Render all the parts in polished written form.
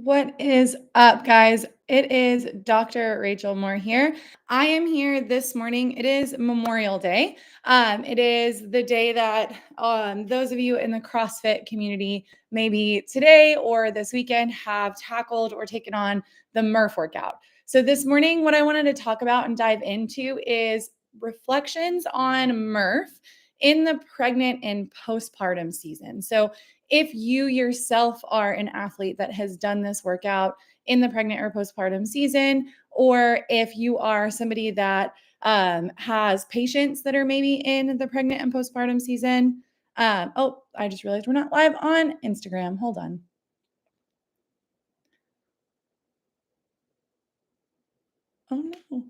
What is up, guys? It is Dr. Rachel Moore here. I am here this morning. It is Memorial Day. It is the day that those of you in the CrossFit community, maybe today or this weekend, have tackled or taken on the Murph workout. So, this morning, what I wanted to talk about and dive into is reflections on Murph in the pregnant and postpartum season. So, if you yourself are an athlete that has done this workout in the pregnant or postpartum season, or if you are somebody that has patients that are maybe in the pregnant and postpartum season. I just realized we're not live on Instagram. Hold on. Oh no.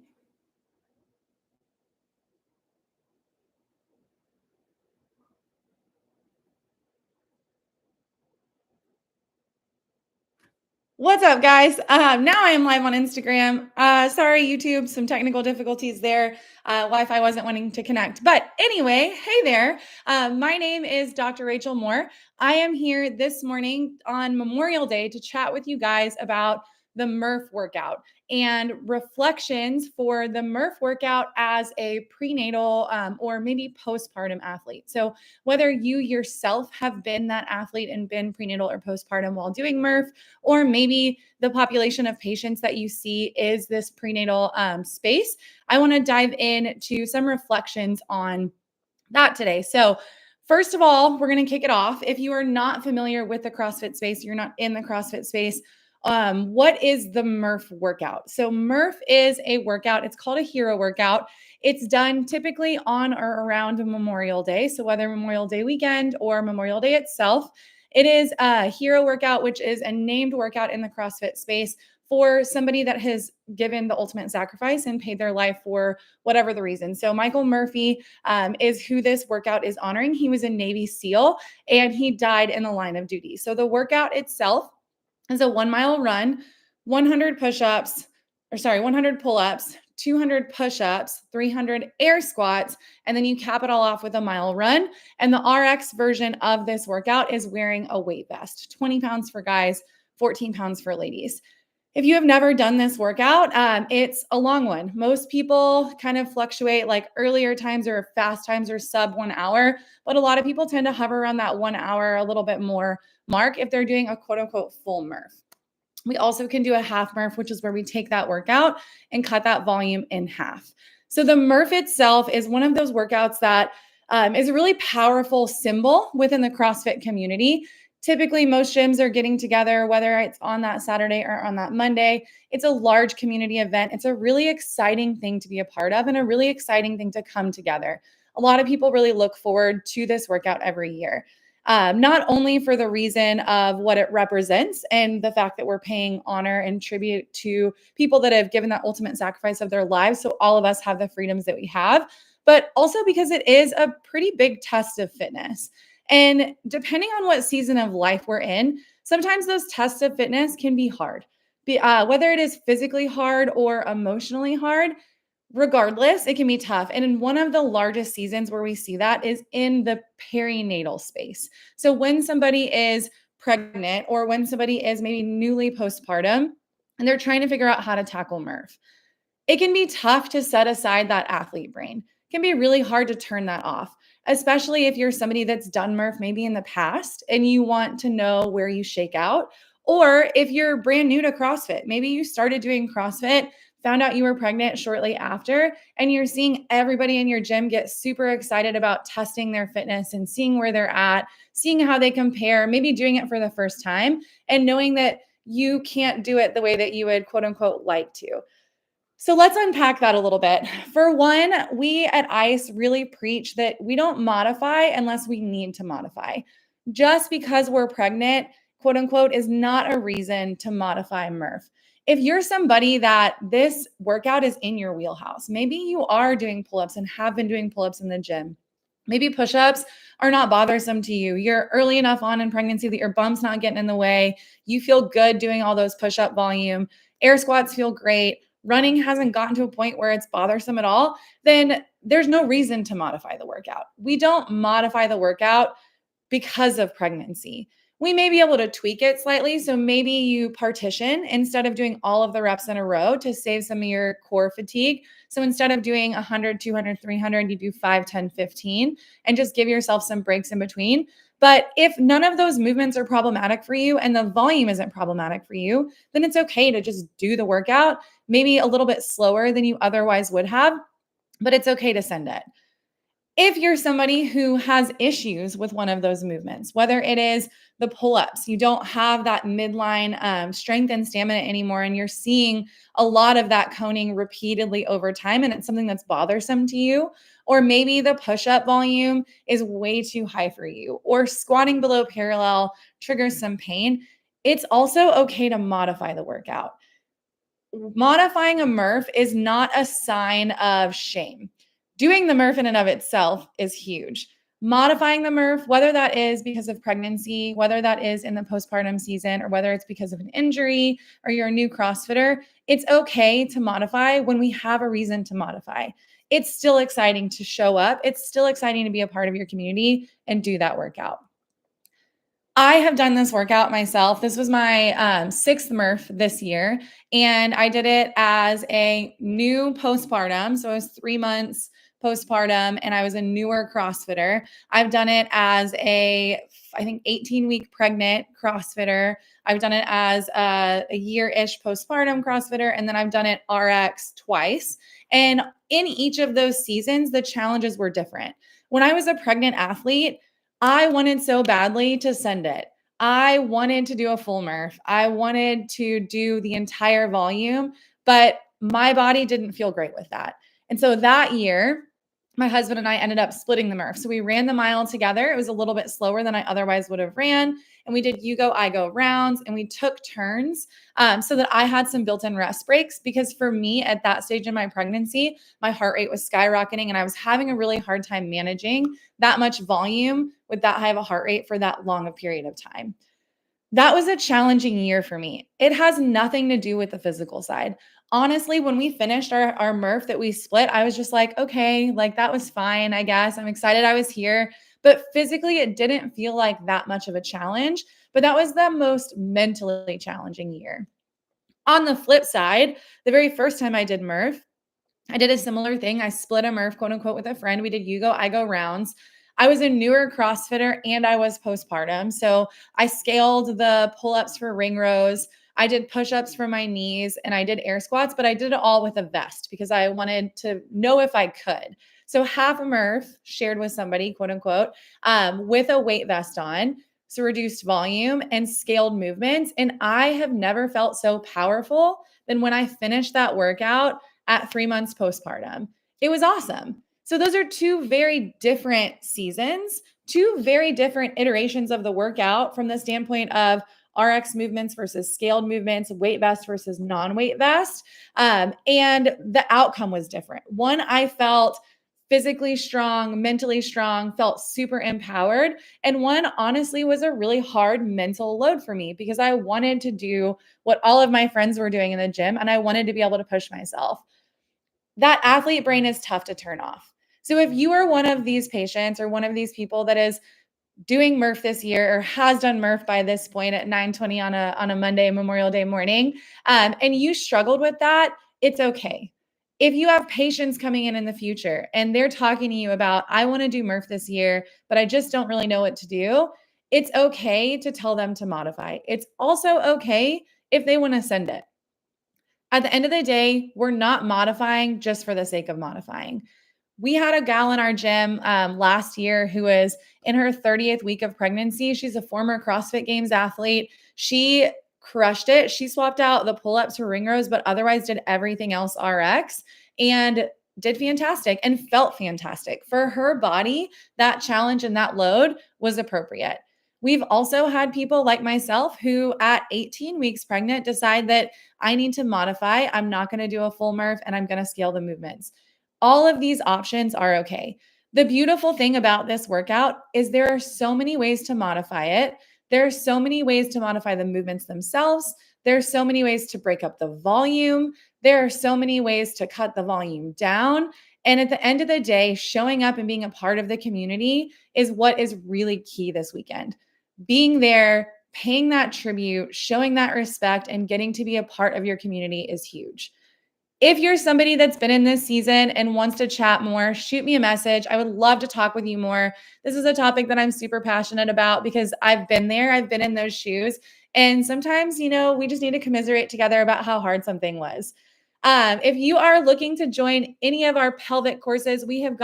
What's up, guys? Now I am live on Instagram. Sorry, YouTube, some technical difficulties there. Wi-Fi wasn't wanting to connect. But anyway, hey there. My name is Dr. Rachel Moore. I am here this morning on Memorial Day to chat with you guys about the Murph workout and reflections for the Murph workout as a prenatal or maybe postpartum athlete. So whether you yourself have been that athlete and been prenatal or postpartum while doing Murph, or maybe the population of patients that you see is this prenatal space, I want to dive into some reflections on that today. So, first of all, we're going to kick it off. If you are not familiar with the CrossFit space, you're not in the CrossFit space. What is the Murph workout? So, Murph is a workout. It's called a hero workout. It's done typically on or around Memorial Day. So, whether Memorial Day weekend or Memorial Day itself, it is a hero workout, which is a named workout in the CrossFit space for somebody that has given the ultimate sacrifice and paid their life for whatever the reason. So Michael Murphy is who this workout is honoring. He was a Navy SEAL and he died in the line of duty. So the workout itself is a 1 mile run, 100 push-ups, 100 pull-ups, 200 push-ups, 300 air squats, and then you cap it all off with a mile run. And the RX version of this workout is wearing a weight vest, 20 pounds for guys, 14 pounds for ladies. If you have never done this workout, it's a long one. Most people kind of fluctuate, like earlier times or fast times or sub 1 hour, but a lot of people tend to hover around that 1 hour, a little bit more mark if they're doing a quote unquote full Murph. We also can do a half Murph, which is where we take that workout and cut that volume in half. So the Murph itself is one of those workouts that is a really powerful symbol within the CrossFit community. Typically, most gyms are getting together, whether it's on that Saturday or on that Monday. It's a large community event. It's a really exciting thing to be a part of and a really exciting thing to come together. A lot of people really look forward to this workout every year. Not only for the reason of what it represents and the fact that we're paying honor and tribute to people that have given that ultimate sacrifice of their lives, so all of us have the freedoms that we have, but also because it is a pretty big test of fitness. And depending on what season of life we're in, sometimes those tests of fitness can be hard. Whether it is physically hard or emotionally hard, regardless, it can be tough. And in one of the largest seasons where we see that is in the perinatal space. So when somebody is pregnant or when somebody is maybe newly postpartum and they're trying to figure out how to tackle Murph, it can be tough to set aside that athlete brain. It can be really hard to turn that off, especially if you're somebody that's done Murph maybe in the past and you want to know where you shake out. Or if you're brand new to CrossFit, maybe you started doing CrossFit, found out you were pregnant shortly after, and you're seeing everybody in your gym get super excited about testing their fitness and seeing where they're at, seeing how they compare, maybe doing it for the first time, and knowing that you can't do it the way that you would quote unquote like to. So let's unpack that a little bit. For one, we at ICE really preach that we don't modify unless we need to modify. Just because we're pregnant, quote unquote, is not a reason to modify Murph. If you're somebody that this workout is in your wheelhouse, maybe you are doing pull-ups and have been doing pull-ups in the gym. Maybe push-ups are not bothersome to you. You're early enough on in pregnancy that your bum's not getting in the way. You feel good doing all those push-up volume. Air squats feel great. Running hasn't gotten to a point where it's bothersome at all, then there's no reason to modify the workout. We don't modify the workout because of pregnancy. We may be able to tweak it slightly. So maybe you partition instead of doing all of the reps in a row to save some of your core fatigue. So instead of doing 100, 200, 300, you do 5, 10, 15, and just give yourself some breaks in between. But if none of those movements are problematic for you and the volume isn't problematic for you, then it's okay to just do the workout, maybe a little bit slower than you otherwise would have, but it's okay to send it. If you're somebody who has issues with one of those movements, whether it is the pull-ups, you don't have that midline strength and stamina anymore, and you're seeing a lot of that coning repeatedly over time, and it's something that's bothersome to you, or maybe the push-up volume is way too high for you, or squatting below parallel triggers some pain, it's also okay to modify the workout. Modifying a Murph is not a sign of shame. Doing the Murph in and of itself is huge. Modifying the Murph, whether that is because of pregnancy, whether that is in the postpartum season, or whether it's because of an injury or you're a new CrossFitter, it's okay to modify when we have a reason to modify. It's still exciting to show up. It's still exciting to be a part of your community and do that workout. I have done this workout myself. This was my sixth Murph this year, and I did it as a new postpartum. So I was 3 months postpartum, and I was a newer CrossFitter. I've done it as I think, 18-week pregnant CrossFitter. I've done it as a year-ish postpartum CrossFitter, and then I've done it RX twice. And in each of those seasons, the challenges were different. When I was a pregnant athlete, I wanted so badly to send it. I wanted to do a full Murph. I wanted to do the entire volume, but my body didn't feel great with that. And so that year, my husband and I ended up splitting the Murph. So we ran the mile together. It was a little bit slower than I otherwise would have ran. And we did you go, I go rounds, and we took turns so that I had some built-in rest breaks. Because for me at that stage in my pregnancy, my heart rate was skyrocketing and I was having a really hard time managing that much volume with that high of a heart rate for that long a period of time. That was a challenging year for me. It has nothing to do with the physical side. Honestly, when we finished our Murph that we split, I was just like, okay, like that was fine, I guess. I'm excited I was here. But physically, it didn't feel like that much of a challenge. But that was the most mentally challenging year. On the flip side, the very first time I did Murph, I did a similar thing. I split a Murph, quote unquote, with a friend. We did you go, I go rounds. I was a newer CrossFitter and I was postpartum. So I scaled the pull-ups for ring rows. I did push-ups for my knees and I did air squats, but I did it all with a vest because I wanted to know if I could. So half a Murph shared with somebody, quote unquote, with a weight vest on. So reduced volume and scaled movements. And I have never felt so powerful than when I finished that workout at 3 months postpartum. It was awesome. So those are two very different seasons, two very different iterations of the workout from the standpoint of RX movements versus scaled movements, weight vest versus non-weight vest. And the outcome was different. One, I felt physically strong, mentally strong, felt super empowered. And one, honestly, was a really hard mental load for me because I wanted to do what all of my friends were doing in the gym and I wanted to be able to push myself. That athlete brain is tough to turn off. So if you are one of these patients or one of these people that is doing Murph this year or has done Murph by this point at 9:20 on a Monday, Memorial Day morning, and you struggled with that, it's okay. If you have patients coming in the future and they're talking to you about, I want to do Murph this year, but I just don't really know what to do, it's okay to tell them to modify. It's also okay if they want to send it. At the end of the day, we're not modifying just for the sake of modifying. We had a gal in our gym last year who was in her 30th week of pregnancy. She's a former CrossFit Games athlete. She crushed it. She swapped out the pull-ups for ring rows, but otherwise did everything else RX and did fantastic and felt fantastic. For her body, that challenge and that load was appropriate. We've also had people like myself who at 18 weeks pregnant decide that I need to modify. I'm not going to do a full Murph and I'm going to scale the movements. All of these options are okay. The beautiful thing about this workout is there are so many ways to modify it. There are so many ways to modify the movements themselves. There are so many ways to break up the volume. There are so many ways to cut the volume down. And at the end of the day, showing up and being a part of the community is what is really key this weekend. being there, paying that tribute, showing that respect, and getting to be a part of your community is huge. If you're somebody that's been in this season and wants to chat more, shoot me a message. I would love to talk with you more. This is a topic that I'm super passionate about because I've been there, I've been in those shoes. And sometimes, we just need to commiserate together about how hard something was. If you are looking to join any of our pelvic courses, we're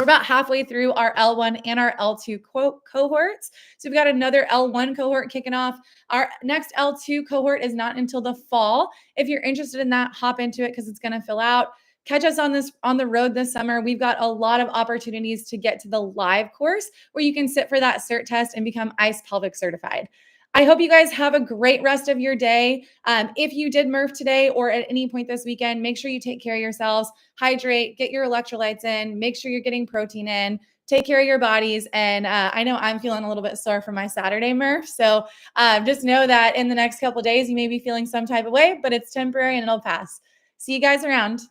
about halfway through our L1 and our L2 cohorts. So we've got another L1 cohort kicking off. Our next L2 cohort is not until the fall. If you're interested in that, hop into it because it's going to fill out. Catch us on the road this summer. We've got a lot of opportunities to get to the live course where you can sit for that cert test and become ICE Pelvic certified. I hope you guys have a great rest of your day. If you did Murph today or at any point this weekend, make sure you take care of yourselves, hydrate, get your electrolytes in, make sure you're getting protein in, take care of your bodies. And I know I'm feeling a little bit sore from my Saturday Murph. So just know that in the next couple of days, you may be feeling some type of way, but it's temporary and it'll pass. See you guys around.